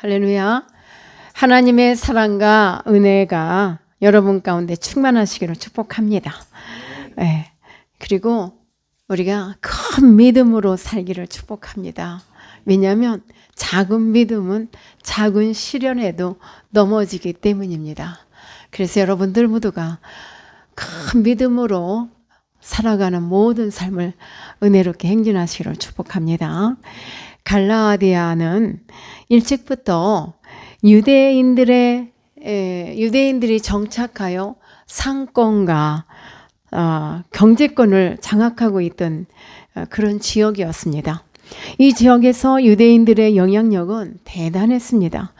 할렐루야. 하나님의 사랑과 은혜가 여러분 가운데 충만하시기를 축복합니다. 네. 그리고 우리가 큰 믿음으로 살기를 축복합니다. 왜냐하면 작은 믿음은 작은 시련에도 넘어지기 때문입니다. 그래서 여러분들 모두가 큰 믿음으로 살아가는 모든 삶을 은혜롭게 행진하시기를 축복합니다. 갈라디아는 일찍부터 유대인들이 정착하여 상권과 경제권을 장악하고 있던 그런 지역이었습니다. 이 지역에서 유대인들의 영향력은 대단했습니다.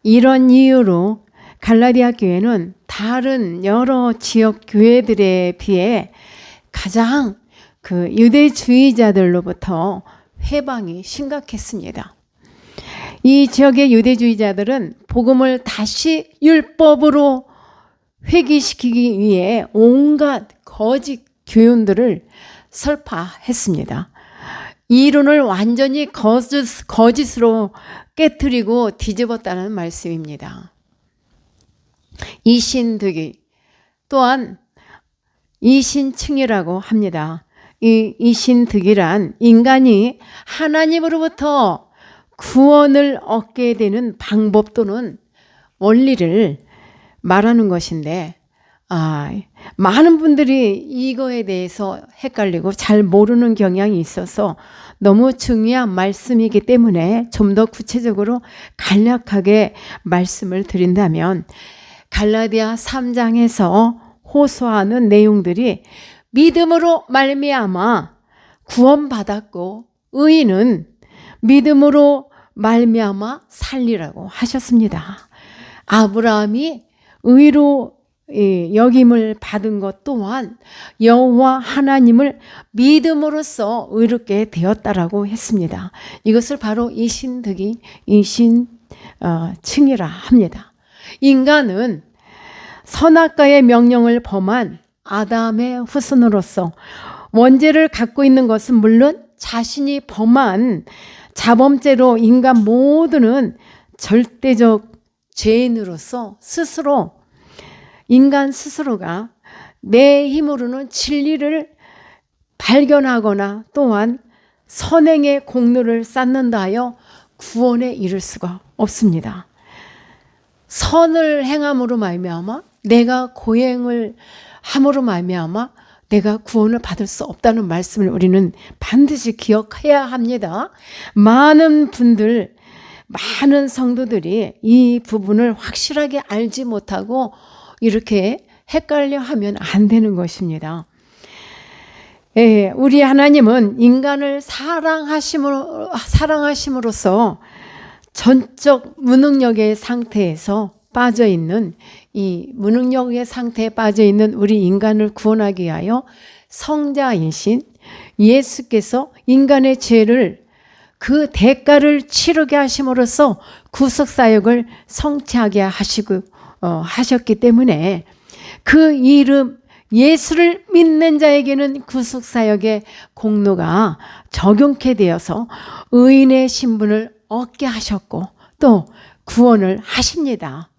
이런 이유로 갈라디아 교회는 다른 여러 지역 교회들에 비해 가장 그 유대주의자들로부터 회방이 심각했습니다. 이 지역의 유대주의자들은 복음을 다시 율법으로 회귀시키기 위해 온갖 거짓 교훈들을 설파했습니다. 이론을 완전히 거짓으로 깨트리고 뒤집었다는 말씀입니다. 이신득이 또한 이신층이라고 합니다. 이 이신득이란 인간이 하나님으로부터 구원을 얻게 되는 방법 또는 원리를 말하는 것인데 많은 분들이 이거에 대해서 헷갈리고 잘 모르는 경향이 있어서 너무 중요한 말씀이기 때문에 좀 더 구체적으로 간략하게 말씀을 드린다면 갈라디아 3장에서 호소하는 내용들이 믿음으로 말미암아 구원받았고 의인은 믿음으로 말미암아 살리라고 하셨습니다. 아브라함이 의로 여김을 받은 것 또한 여호와 하나님을 믿음으로써 의롭게 되었다라고 했습니다. 이것을 바로 이신득이 이신층이라 합니다. 인간은 선악과의 명령을 범한 아담의 후손으로서 원죄를 갖고 있는 것은 물론 자신이 범한 자범죄로 인간 모두는 절대적 죄인으로서 인간 스스로가 내 힘으로는 진리를 발견하거나 또한 선행의 공로를 쌓는다 하여 구원에 이를 수가 없습니다. 선을 행함으로 말미암아 내가 고행을 함으로 말미암아 내가 구원을 받을 수 없다는 말씀을 우리는 반드시 기억해야 합니다. 많은 성도들이 이 부분을 확실하게 알지 못하고 이렇게 헷갈려 하면 안 되는 것입니다. 우리 하나님은 인간을 사랑하심으로써 전적 무능력의 상태에서 빠져있는 이 무능력의 상태에 빠져있는 우리 인간을 구원하기 위하여 성자이신 예수께서 인간의 죄를 그 대가를 치르게 하심으로써 구속사역을 성취하게 하셨기 때문에 그 이름 예수를 믿는 자에게는 구속사역의 공로가 적용케 되어서 의인의 신분을 얻게 하셨고 또 구원을 하십니다.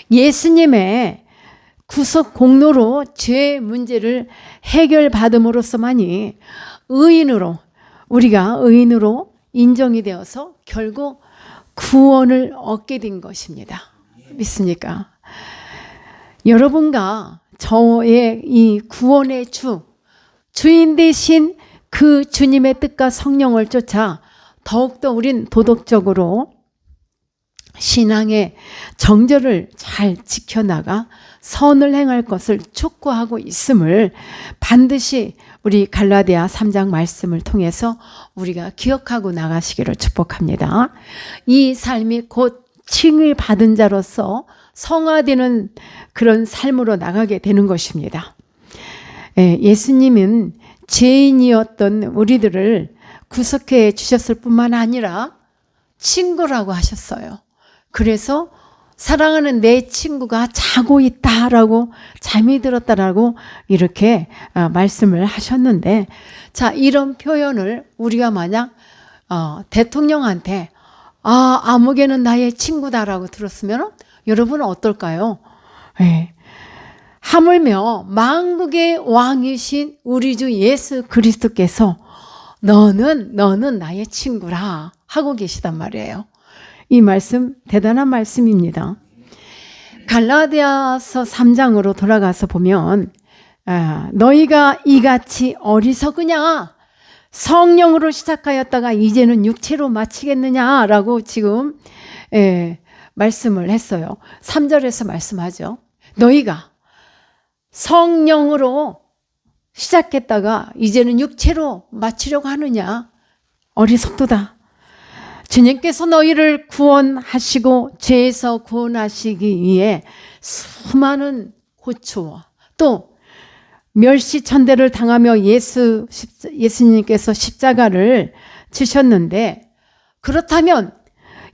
예수님의 구속 공로로 죄 문제를 해결받음으로써만이 우리가 의인으로 인정이 되어서 결국 구원을 얻게 된 것입니다. 믿습니까? 여러분과 저의 이 구원의 주인 되신 그 주님의 뜻과 성령을 쫓아 더욱더 우린 도덕적으로 신앙의 정절을 잘 지켜나가 선을 행할 것을 촉구하고 있음을 반드시 우리 갈라디아 3장 말씀을 통해서 우리가 기억하고 나가시기를 축복합니다. 이 삶이 곧 칭을 받은 자로서 성화되는 그런 삶으로 나가게 되는 것입니다. 예수님은 죄인이었던 우리들을 구속해 주셨을 뿐만 아니라 친구라고 하셨어요. 그래서 사랑하는 내 친구가 자고 있다라고 잠이 들었다라고 이렇게 말씀을 하셨는데, 자, 이런 표현을 우리가 만약 대통령한테 아, 아무개는 나의 친구다라고 들었으면 여러분은 어떨까요? 네. 하물며 만국의 왕이신 우리 주 예수 그리스도께서 너는 나의 친구라 하고 계시단 말이에요. 이 말씀 대단한 말씀입니다. 갈라디아서 3장으로 돌아가서 보면 너희가 이같이 어리석으냐? 성령으로 시작하였다가 이제는 육체로 마치겠느냐라고 지금 말씀을 했어요. 3절에서 말씀하죠. 너희가 성령으로 시작했다가 이제는 육체로 마치려고 하느냐? 어리석도다. 주님께서 너희를 구원하시고 죄에서 구원하시기 위해 수많은 고초와 또 멸시천대를 당하며 예수님께서 십자가를 지셨는데, 그렇다면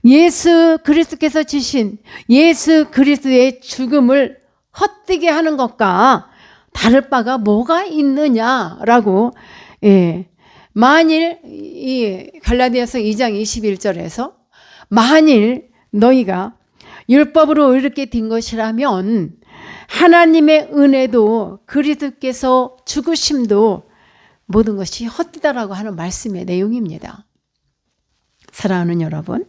예수 그리스도께서 지신 예수 그리스도의 죽음을 헛되게 하는 것과 다를 바가 뭐가 있느냐라고, 만일 이 갈라디아서 2장 21절에서 만일 너희가 율법으로 이렇게 된 것이라면 하나님의 은혜도 그리스도께서 죽으심도 모든 것이 헛되다라고 하는 말씀의 내용입니다. 사랑하는 여러분,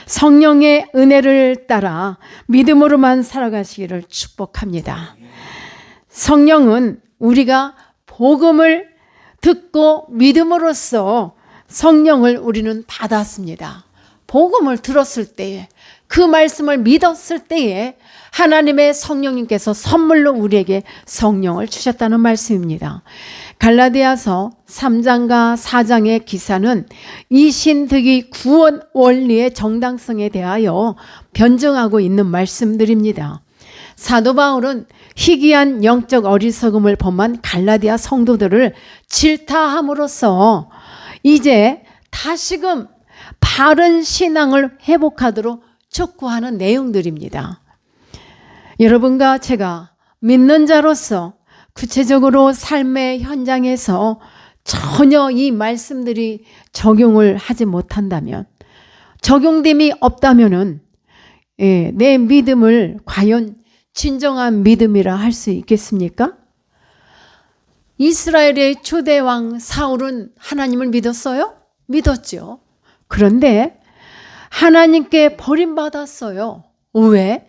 성령의 은혜를 따라 믿음으로만 살아가시기를 축복합니다. 성령은 우리가 복음을 듣고 믿음으로써 성령을 우리는 받았습니다. 복음을 들었을 때에, 그 말씀을 믿었을 때에 하나님의 성령님께서 선물로 우리에게 성령을 주셨다는 말씀입니다. 갈라디아서 3장과 4장의 기사는 이신득이 구원 원리의 정당성에 대하여 변증하고 있는 말씀들입니다. 사도 바울은 희귀한 영적 어리석음을 범한 갈라디아 성도들을 질타함으로써 이제 다시금 바른 신앙을 회복하도록 촉구하는 내용들입니다. 여러분과 제가 믿는 자로서 구체적으로 삶의 현장에서 전혀 이 말씀들이 적용을 하지 못한다면, 적용됨이 없다면은 내 믿음을 과연 진정한 믿음이라 할 수 있겠습니까? 이스라엘의 초대왕 사울은 하나님을 믿었어요? 믿었죠. 그런데 하나님께 버림받았어요. 왜?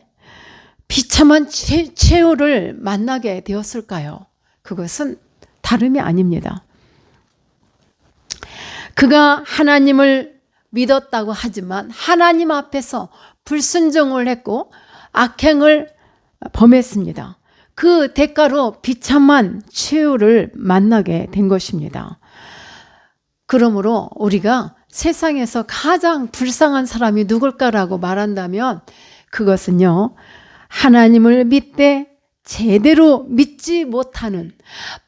비참한 최후를 만나게 되었을까요? 그것은 다름이 아닙니다. 그가 하나님을 믿었다고 하지만 하나님 앞에서 불순종을 했고 악행을 범했습니다. 그 대가로 비참한 최후를 만나게 된 것입니다. 그러므로 우리가 세상에서 가장 불쌍한 사람이 누굴까라고 말한다면 그것은요, 하나님을 믿되 제대로 믿지 못하는,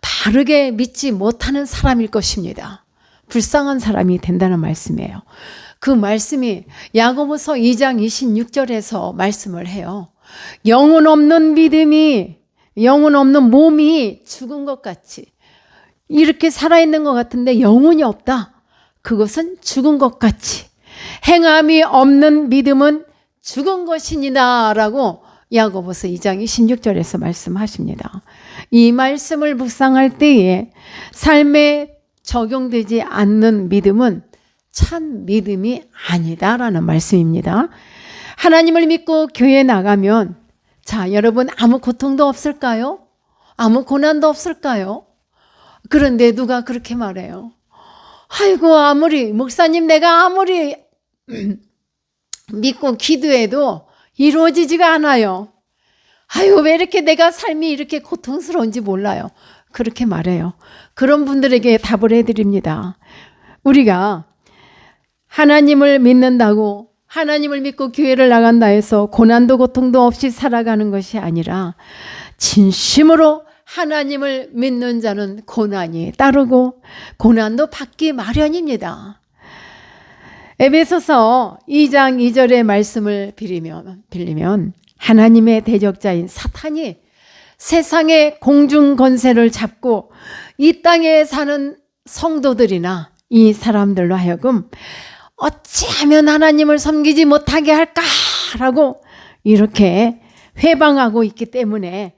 바르게 믿지 못하는 사람일 것입니다. 불쌍한 사람이 된다는 말씀이에요. 그 말씀이 야고보서 2장 26절에서 말씀을 해요. 영혼 없는 믿음이, 영혼 없는 몸이 죽은 것 같이, 이렇게 살아있는 것 같은데 영혼이 없다. 그것은 죽은 것 같이, 행함이 없는 믿음은 죽은 것이니라 라고 야고보서 2장 26절에서 말씀하십니다. 이 말씀을 묵상할 때에 삶에 적용되지 않는 믿음은 참 믿음이 아니다라는 말씀입니다. 하나님을 믿고 교회에 나가면, 자, 여러분, 아무 고통도 없을까요? 아무 고난도 없을까요? 그런데 누가 그렇게 말해요? 아이고, 아무리 목사님, 내가 아무리 믿고 기도해도 이루어지지가 않아요. 아이고, 왜 이렇게 내가 삶이 이렇게 고통스러운지 몰라요. 그렇게 말해요. 그런 분들에게 답을 해드립니다. 우리가 하나님을 믿는다고, 하나님을 믿고 교회를 나간다 해서 고난도 고통도 없이 살아가는 것이 아니라, 진심으로 하나님을 믿는 자는 고난이 따르고 고난도 받기 마련입니다. 에베소서 2장 2절의 말씀을 빌리면 하나님의 대적자인 사탄이 세상의 공중 권세를 잡고 이 땅에 사는 성도들이나 이 사람들로 하여금 어찌하면 하나님을 섬기지 못하게 할까라고 이렇게 회방하고 있기 때문에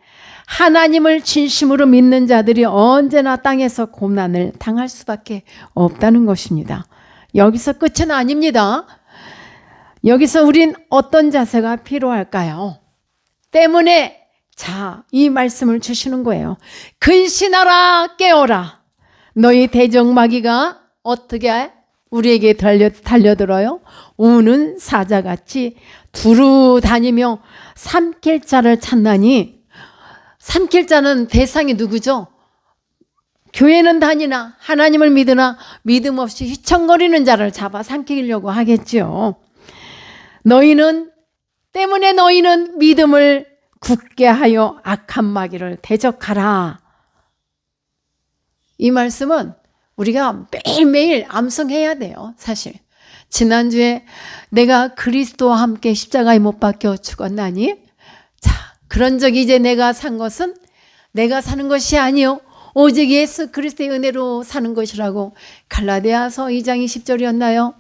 하나님을 진심으로 믿는 자들이 언제나 땅에서 고난을 당할 수밖에 없다는 것입니다. 여기서 끝은 아닙니다. 여기서 우린 어떤 자세가 필요할까요? 때문에 자, 이 말씀을 주시는 거예요. 근신하라 깨어라. 너희 대적마귀가 어떻게 우리에게 달려들어요? 우는 사자같이 두루 다니며 삼킬 자를 찾나니, 삼킬 자는 대상이 누구죠? 교회는 다니나 하나님을 믿으나 믿음 없이 휘청거리는 자를 잡아 삼키려고 하겠죠. 때문에 너희는 믿음을 굳게 하여 악한 마귀를 대적하라. 이 말씀은 우리가 매일매일 암송해야 돼요. 사실 지난주에 내가 그리스도와 함께 십자가에 못 박혀 죽었나니, 자, 그런 적이 이제 내가 산 것은 내가 사는 것이 아니요 오직 예수 그리스도의 은혜로 사는 것이라고 갈라디아서 2장 20절이었나요?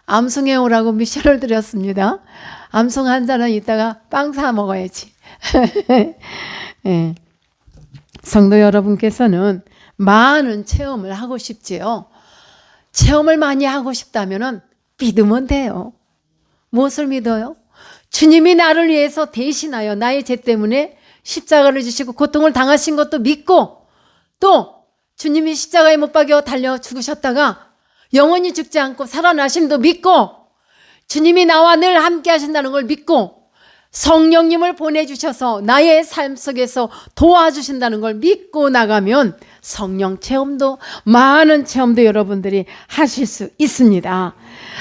암송해 오라고 미션을 드렸습니다. 암송한 자는 이따가 빵 사 먹어야지. 네. 성도 여러분께서는 많은 체험을 하고 싶지요. 체험을 많이 하고 싶다면 믿으면 돼요. 무엇을 믿어요? 주님이 나를 위해서 대신하여 나의 죄 때문에 십자가를 지시고 고통을 당하신 것도 믿고, 또 주님이 십자가에 못 박여 달려 죽으셨다가 영원히 죽지 않고 살아나심도 믿고, 주님이 나와 늘 함께 하신다는 걸 믿고, 성령님을 보내주셔서 나의 삶 속에서 도와주신다는 걸 믿고 나가면 성령 체험도, 많은 체험도 여러분들이 하실 수 있습니다.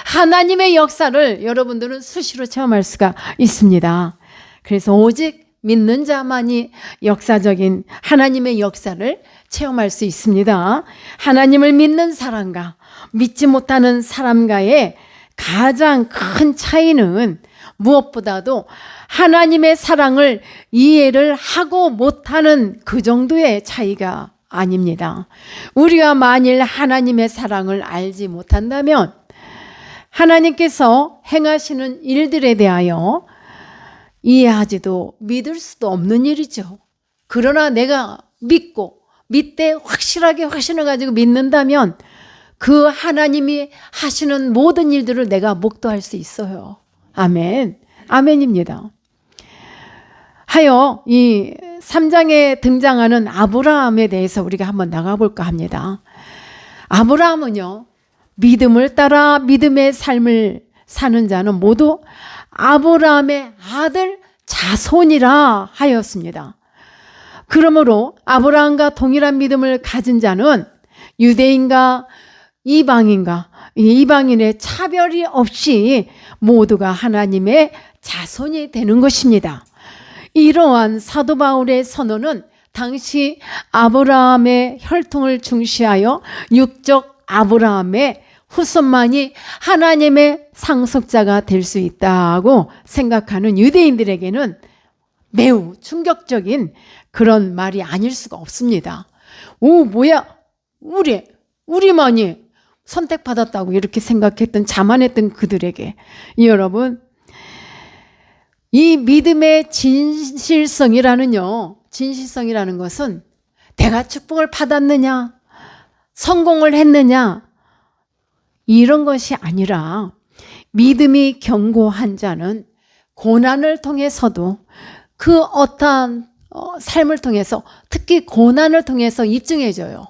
하나님의 역사를 여러분들은 수시로 체험할 수가 있습니다. 그래서 오직 믿는 자만이 역사적인 하나님의 역사를 체험할 수 있습니다. 하나님을 믿는 사람과 믿지 못하는 사람과의 가장 큰 차이는 무엇보다도 하나님의 사랑을 이해를 하고 못하는 그 정도의 차이가 아닙니다. 우리가 만일 하나님의 사랑을 알지 못한다면 하나님께서 행하시는 일들에 대하여 이해하지도 믿을 수도 없는 일이죠. 그러나 내가 믿되 확실하게 확신을 가지고 믿는다면 그 하나님이 하시는 모든 일들을 내가 목도할 수 있어요. 아멘. 아멘입니다. 하여 이 3장에 등장하는 아브라함에 대해서 우리가 한번 나가볼까 합니다. 아브라함은요, 믿음을 따라 믿음의 삶을 사는 자는 모두 아브라함의 아들 자손이라 하였습니다. 그러므로 아브라함과 동일한 믿음을 가진 자는 유대인과 이방인의 차별이 없이 모두가 하나님의 자손이 되는 것입니다. 이러한 사도 바울의 선언은 당시 아브라함의 혈통을 중시하여 육적 아브라함의 후손만이 하나님의 상속자가 될 수 있다고 생각하는 유대인들에게는 매우 충격적인 그런 말이 아닐 수가 없습니다. 뭐야, 우리만이 선택받았다고 이렇게 생각했던, 자만했던 그들에게, 여러분, 이 믿음의 진실성이라는 것은 내가 축복을 받았느냐, 성공을 했느냐, 이런 것이 아니라 믿음이 견고한 자는 고난을 통해서도 그 어떠한 삶을 통해서, 특히 고난을 통해서 입증해줘요.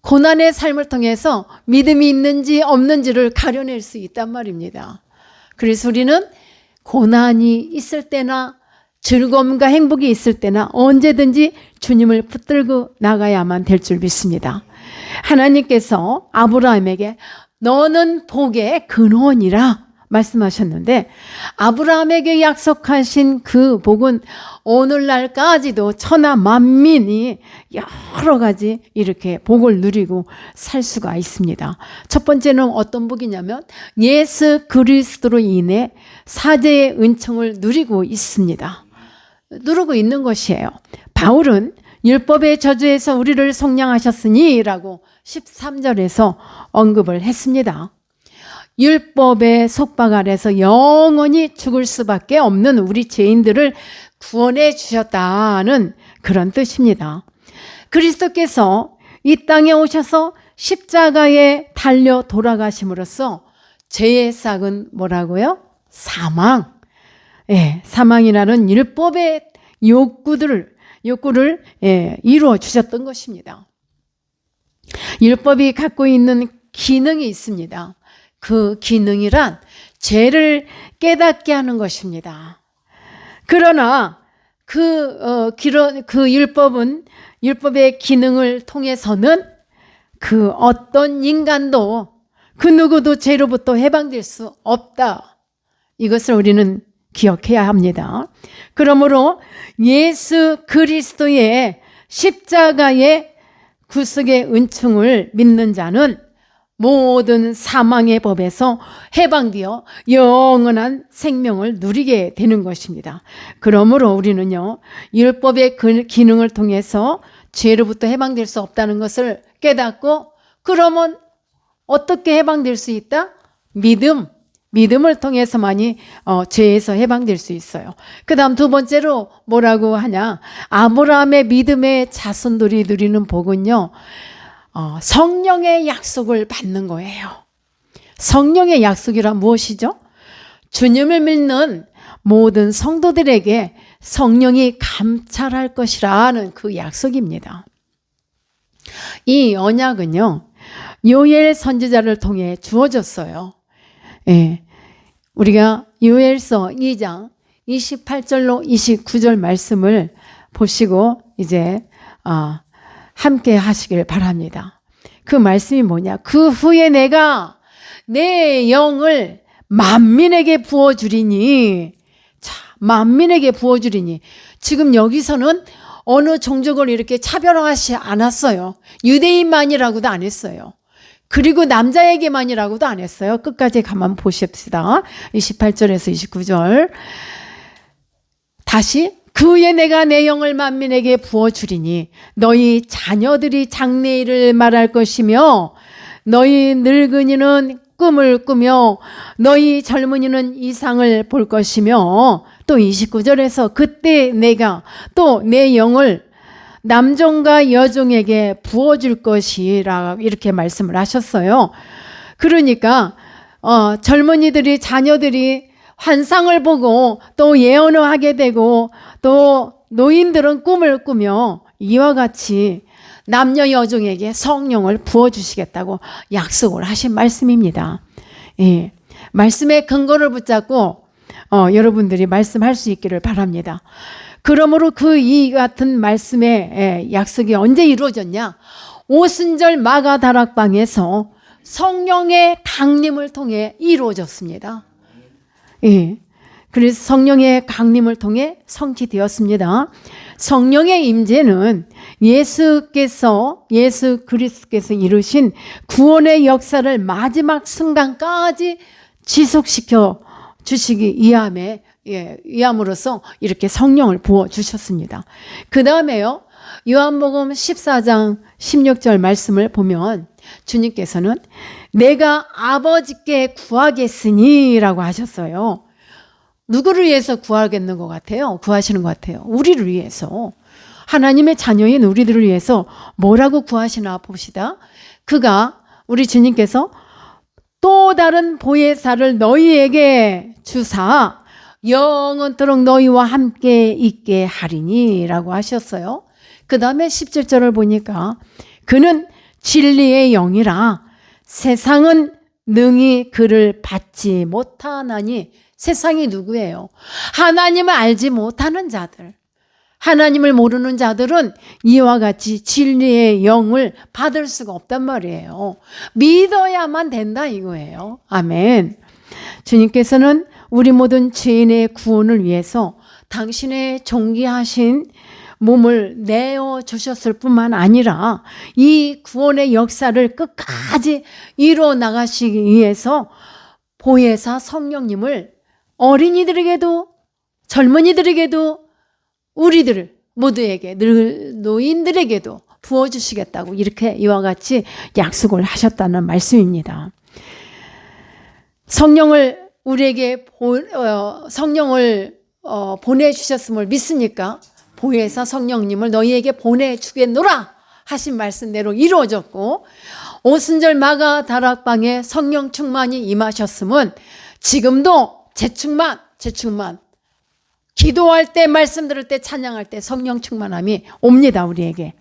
고난의 삶을 통해서 믿음이 있는지 없는지를 가려낼 수 있단 말입니다. 그래서 우리는 고난이 있을 때나 즐거움과 행복이 있을 때나 언제든지 주님을 붙들고 나가야만 될 줄 믿습니다. 하나님께서 아브라함에게 너는 복의 근원이라 말씀하셨는데, 아브라함에게 약속하신 그 복은 오늘날까지도 천하 만민이 여러 가지 이렇게 복을 누리고 살 수가 있습니다. 첫 번째는 어떤 복이냐면 예수 그리스도로 인해 사죄의 은총을 누리고 있습니다. 누리고 있는 것이에요. 바울은 율법의 저주에서 우리를 속량하셨으니 라고 13절에서 언급을 했습니다. 율법의 속박 아래서 영원히 죽을 수밖에 없는 우리 죄인들을 구원해 주셨다는 그런 뜻입니다. 그리스도께서 이 땅에 오셔서 십자가에 달려 돌아가심으로써 죄의 싹은 뭐라고요? 사망. 예, 사망이라는 율법의 욕구를 이루어 주셨던 것입니다. 율법이 갖고 있는 기능이 있습니다. 그 기능이란 죄를 깨닫게 하는 것입니다. 그러나 그 율법의 기능을 통해서는 그 어떤 인간도 그 누구도 죄로부터 해방될 수 없다. 이것을 우리는 기억해야 합니다. 그러므로 예수 그리스도의 십자가의 구속의 은총을 믿는 자는 모든 사망의 법에서 해방되어 영원한 생명을 누리게 되는 것입니다. 그러므로 우리는요, 율법의 기능을 통해서 죄로부터 해방될 수 없다는 것을 깨닫고, 그러면 어떻게 해방될 수 있다? 믿음을 통해서만이 죄에서 해방될 수 있어요. 그 다음 두 번째로 뭐라고 하냐? 아브라함의 믿음의 자손들이 누리는 복은요, 성령의 약속을 받는 거예요. 성령의 약속이란 무엇이죠? 주님을 믿는 모든 성도들에게 성령이 감찰할 것이라는 그 약속입니다. 이 언약은요, 요엘 선지자를 통해 주어졌어요. 예, 우리가 요엘서 2장 28절로 29절 말씀을 보시고 이제 함께 하시길 바랍니다. 그 말씀이 뭐냐? 그 후에 내가 내 영을 만민에게 부어주리니. 자, 만민에게 부어주리니. 지금 여기서는 어느 종족을 이렇게 차별화하지 않았어요. 유대인만이라고도 안 했어요. 그리고 남자에게만이라고도 안 했어요. 끝까지 가만 보십시다. 28절에서 29절. 다시 그 후에 내가 내 영을 만민에게 부어주리니 너희 자녀들이 장래일을 말할 것이며 너희 늙은이는 꿈을 꾸며 너희 젊은이는 이상을 볼 것이며, 또 29절에서 그때 내가 또 내 영을 남종과 여종에게 부어줄 것이라 이렇게 말씀을 하셨어요. 그러니까 젊은이들이, 자녀들이 환상을 보고 또 예언을 하게 되고, 또 노인들은 꿈을 꾸며 이와 같이 남녀 여종에게 성령을 부어주시겠다고 약속을 하신 말씀입니다. 예, 말씀의 근거를 붙잡고 여러분들이 말씀할 수 있기를 바랍니다. 그러므로 이 같은 말씀의 약속이 언제 이루어졌냐? 오순절 마가다락방에서 성령의 강림을 통해 이루어졌습니다. 예, 그래서 성령의 강림을 통해 성취되었습니다. 성령의 임재는 예수 그리스도께서 이루신 구원의 역사를 마지막 순간까지 지속시켜 주시기 위함으로써 이렇게 성령을 부어주셨습니다. 그 다음에요, 요한복음 14장 16절 말씀을 보면 주님께서는 내가 아버지께 구하겠으니 라고 하셨어요. 누구를 위해서 구하겠는 것 같아요? 구하시는 것 같아요. 우리를 위해서. 하나님의 자녀인 우리들을 위해서 뭐라고 구하시나 봅시다. 우리 주님께서 또 다른 보혜사를 너희에게 주사 영원토록 너희와 함께 있게 하리니 라고 하셨어요. 그 다음에 17절을 보니까 그는 진리의 영이라 세상은 능히 그를 받지 못하나니. 세상이 누구예요? 하나님을 알지 못하는 자들. 하나님을 모르는 자들은 이와 같이 진리의 영을 받을 수가 없단 말이에요. 믿어야만 된다 이거예요. 아멘. 주님께서는 우리 모든 죄인의 구원을 위해서 당신의 존귀하신 몸을 내어 주셨을 뿐만 아니라 이 구원의 역사를 끝까지 이루어 나가시기 위해서 보혜사 성령님을 어린이들에게도 젊은이들에게도 우리들 모두에게, 늘 노인들에게도 부어주시겠다고 이렇게 이와 같이 약속을 하셨다는 말씀입니다. 성령을 우리에게 성령을 보내주셨음을 믿습니까? 보혜사 성령님을 너희에게 보내주겠노라 하신 말씀대로 이루어졌고, 오순절 마가 다락방에 성령 충만이 임하셨음은 지금도 재충만 기도할 때, 말씀 들을 때, 찬양할 때 성령 충만함이 옵니다. 우리에게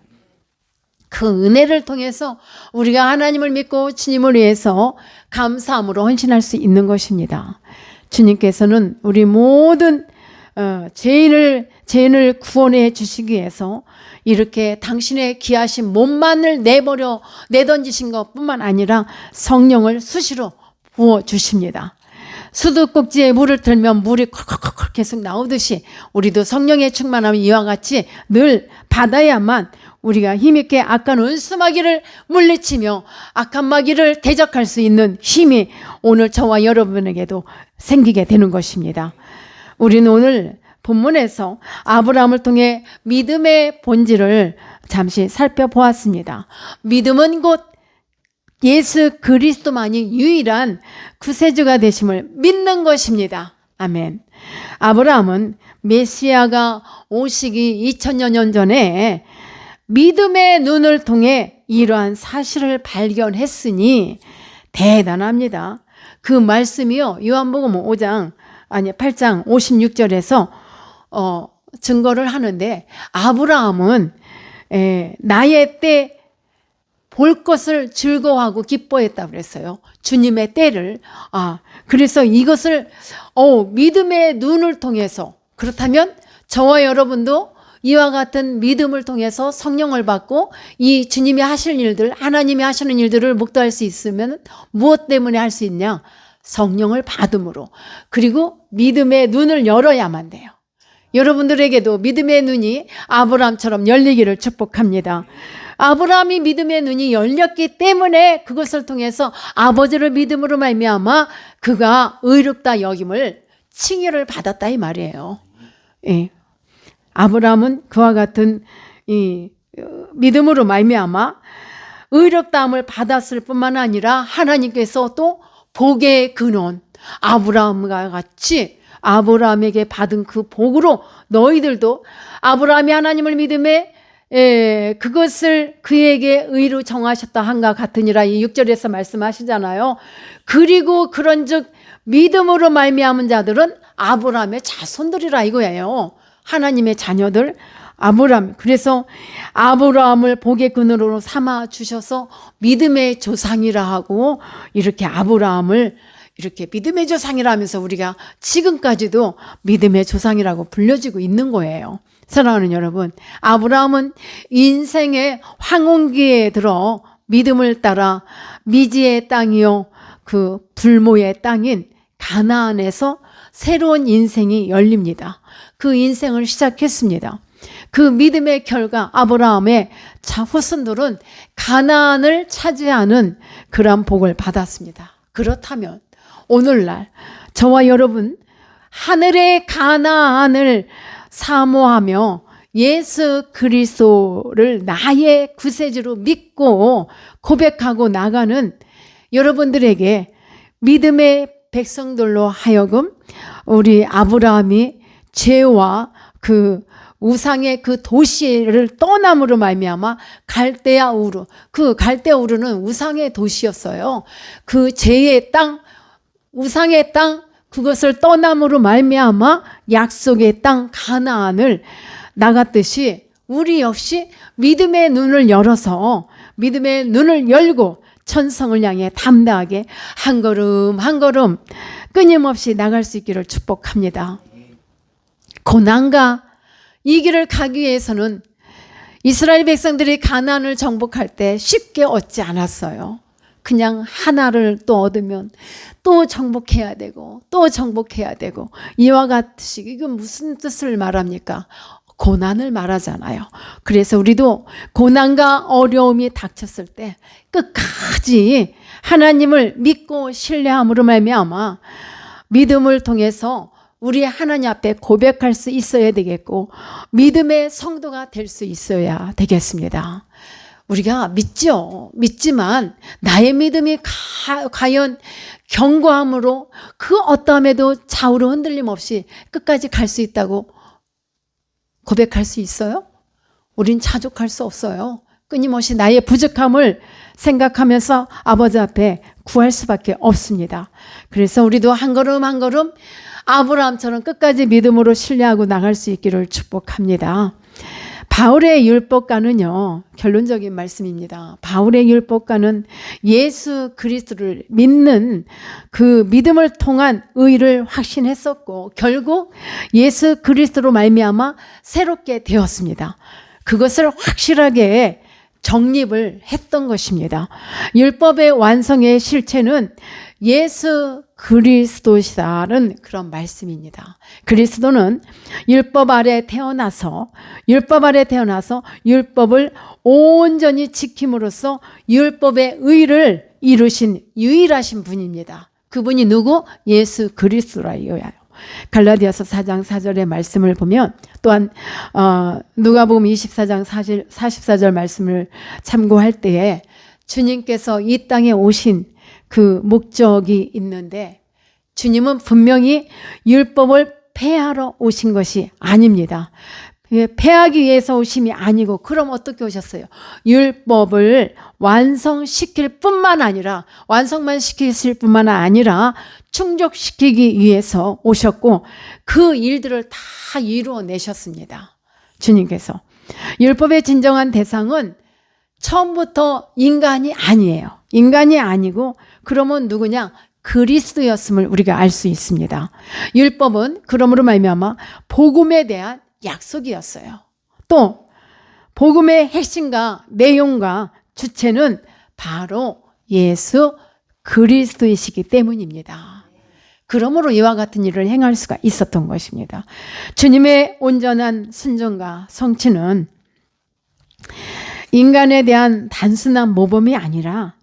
그 은혜를 통해서 우리가 하나님을 믿고 주님을 위해서 감사함으로 헌신할 수 있는 것입니다. 주님께서는 우리 모든 죄인을 구원해 주시기 위해서 이렇게 당신의 귀하신 몸만을 내던지신 것뿐만 아니라 성령을 수시로 부어주십니다. 수도꼭지에 물을 틀면 물이 콜콜콜 계속 나오듯이 우리도 성령의 충만함이 이와 같이 늘 받아야만 우리가 힘있게 악한 원수마귀를 물리치며 악한 마귀를 대적할 수 있는 힘이 오늘 저와 여러분에게도 생기게 되는 것입니다. 우리는 오늘 본문에서 아브라함을 통해 믿음의 본질을 잠시 살펴보았습니다. 믿음은 곧 예수 그리스도만이 유일한 구세주가 되심을 믿는 것입니다. 아멘. 아브라함은 메시아가 오시기 2000여 년 전에 믿음의 눈을 통해 이러한 사실을 발견했으니 대단합니다. 그 말씀이요, 요한복음 8장 56절에서 증거를 하는데, 아브라함은 나의 때 볼 것을 즐거워하고 기뻐했다고 그랬어요. 주님의 때를. 그래서 이것을 믿음의 눈을 통해서, 그렇다면 저와 여러분도 이와 같은 믿음을 통해서 성령을 받고 이 주님이 하실 일들, 하나님이 하시는 일들을 목도할 수 있으면 무엇 때문에 할 수 있냐? 성령을 받음으로. 그리고 믿음의 눈을 열어야만 돼요. 여러분들에게도 믿음의 눈이 아브라함처럼 열리기를 축복합니다. 아브라함이 믿음의 눈이 열렸기 때문에 그것을 통해서 아버지를 믿음으로 말미암아 그가 의롭다 여김을 칭의를 받았다 이 말이에요. 예. 아브라함은 그와 같은 이 믿음으로 말미암아 의롭다함을 받았을 뿐만 아니라 하나님께서 또 복의 근원, 아브라함과 같이 아브라함에게 받은 그 복으로 너희들도 아브라함이 하나님을 믿음에 그것을 그에게 의로 정하셨다 한가 같으니라 이 6절에서 말씀하시잖아요. 그리고 그런즉 믿음으로 말미암은 자들은 아브라함의 자손들이라 이거예요. 하나님의 자녀들 아브라함. 그래서 아브라함을 복의 근원으로 삼아 주셔서 믿음의 조상이라 하고, 이렇게 아브라함을 이렇게 믿음의 조상이라 하면서 우리가 지금까지도 믿음의 조상이라고 불려지고 있는 거예요. 사랑하는 여러분, 아브라함은 인생의 황혼기에 들어 믿음을 따라 미지의 땅이요 그 불모의 땅인 가나안에서 새로운 인생이 열립니다. 그 인생을 시작했습니다. 그 믿음의 결과 아브라함의 후손들은 가나안을 차지하는 그러한 복을 받았습니다. 그렇다면 오늘날 저와 여러분, 하늘의 가나안을 사모하며 예수 그리스도를 나의 구세주로 믿고 고백하고 나가는 여러분들에게 믿음의 백성들로 하여금 우리 아브라함이 죄와 그 우상의 그 도시를 떠남으로 말미암아 갈대아 우르, 그 갈대아 우르는 우상의 도시였어요. 그 죄의 땅, 우상의 땅, 그것을 떠남으로 말미암아 약속의 땅 가나안을 나갔듯이 우리 역시 믿음의 눈을 열어서 믿음의 눈을 열고 천성을 향해 담대하게 한 걸음 한 걸음 끊임없이 나갈 수 있기를 축복합니다. 고난과 이 길을 가기 위해서는 이스라엘 백성들이 가나안을 정복할 때 쉽게 얻지 않았어요. 그냥 하나를 또 얻으면 또 정복해야 되고 또 정복해야 되고, 이와 같이 이건 무슨 뜻을 말합니까? 고난을 말하잖아요. 그래서 우리도 고난과 어려움이 닥쳤을 때 끝까지 하나님을 믿고 신뢰함으로 말미암아 믿음을 통해서 우리 하나님 앞에 고백할 수 있어야 되겠고, 믿음의 성도가 될 수 있어야 되겠습니다. 우리가 믿죠. 믿지만 나의 믿음이 과연 견고함으로 그 어떠함에도 좌우로 흔들림 없이 끝까지 갈 수 있다고 고백할 수 있어요? 우린 자족할 수 없어요. 끊임없이 나의 부족함을 생각하면서 아버지 앞에 구할 수밖에 없습니다. 그래서 우리도 한 걸음 한 걸음 아브라함처럼 끝까지 믿음으로 신뢰하고 나갈 수 있기를 축복합니다. 바울의 율법가는요, 결론적인 말씀입니다. 바울의 율법가는 예수 그리스도를 믿는 그 믿음을 통한 의를 확신했었고 결국 예수 그리스도로 말미암아 새롭게 되었습니다. 그것을 확실하게 정립을 했던 것입니다. 율법의 완성의 실체는 예수 그리스도시다는 그런 말씀입니다. 그리스도는 율법 아래 태어나서 율법을 온전히 지킴으로써 율법의 의를 이루신 유일하신 분입니다. 그분이 누구? 예수 그리스도라요. 갈라디아서 4장 4절의 말씀을 보면 또한 누가복음 24장 44절 말씀을 참고할 때에 주님께서 이 땅에 오신 그 목적이 있는데 주님은 분명히 율법을 폐하러 오신 것이 아닙니다. 폐하기 위해서 오심이 아니고 그럼 어떻게 오셨어요? 율법을 완성시킬 뿐만 아니라 완성만 시키실 뿐만 아니라 충족시키기 위해서 오셨고 그 일들을 다 이루어내셨습니다. 주님께서. 율법의 진정한 대상은 처음부터 인간이 아니에요. 인간이 아니고 그러면 누구냐? 그리스도였음을 우리가 알 수 있습니다. 율법은 그러므로 말미암아 복음에 대한 약속이었어요. 또 복음의 핵심과 내용과 주체는 바로 예수 그리스도이시기 때문입니다. 그러므로 이와 같은 일을 행할 수가 있었던 것입니다. 주님의 온전한 순종과 성취는 인간에 대한 단순한 모범이 아니라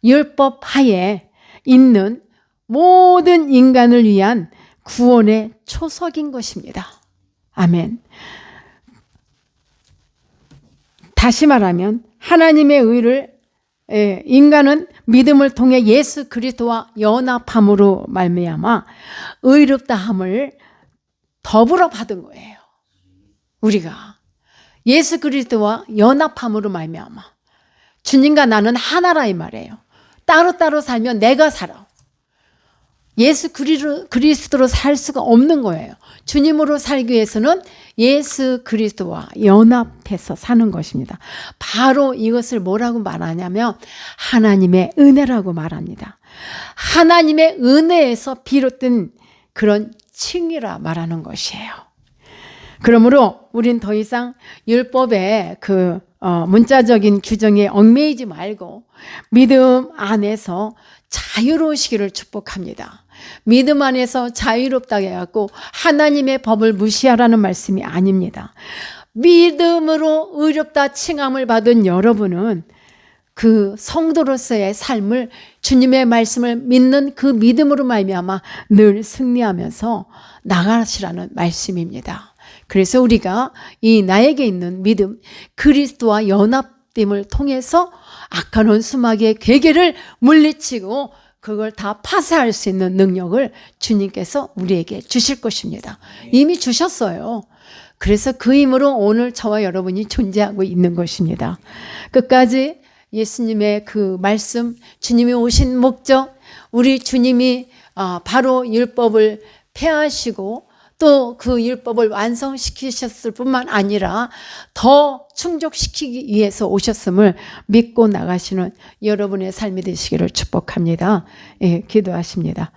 율법 하에 있는 모든 인간을 위한 구원의 초석인 것입니다. 아멘. 다시 말하면 하나님의 의를 인간은 믿음을 통해 예수 그리스도와 연합함으로 말미암아 의롭다함을 더불어 받은 거예요. 우리가 예수 그리스도와 연합함으로 말미암아 주님과 나는 하나라 이 말이에요. 따로따로 살면 내가 살아. 예수 그리스도로 살 수가 없는 거예요. 주님으로 살기 위해서는 예수 그리스도와 연합해서 사는 것입니다. 바로 이것을 뭐라고 말하냐면 하나님의 은혜라고 말합니다. 하나님의 은혜에서 비롯된 그런 칭이라 말하는 것이에요. 그러므로 우린 더 이상 율법의 그 문자적인 규정에 얽매이지 말고 믿음 안에서 자유로우시기를 축복합니다. 믿음 안에서 자유롭다고 해갖고 하나님의 법을 무시하라는 말씀이 아닙니다. 믿음으로 의롭다 칭함을 받은 여러분은 그 성도로서의 삶을 주님의 말씀을 믿는 그 믿음으로 말미암아 늘 승리하면서 나가시라는 말씀입니다. 그래서 우리가 이 나에게 있는 믿음, 그리스도와 연합됨을 통해서 악한 원수마귀의 괴계를 물리치고 그걸 다 파쇄할 수 있는 능력을 주님께서 우리에게 주실 것입니다. 이미 주셨어요. 그래서 그 힘으로 오늘 저와 여러분이 존재하고 있는 것입니다. 끝까지 예수님의 그 말씀, 주님이 오신 목적, 우리 주님이 바로 율법을 폐하시고 또 그 율법을 완성시키셨을 뿐만 아니라 더 충족시키기 위해서 오셨음을 믿고 나가시는 여러분의 삶이 되시기를 축복합니다. 예, 기도하십니다.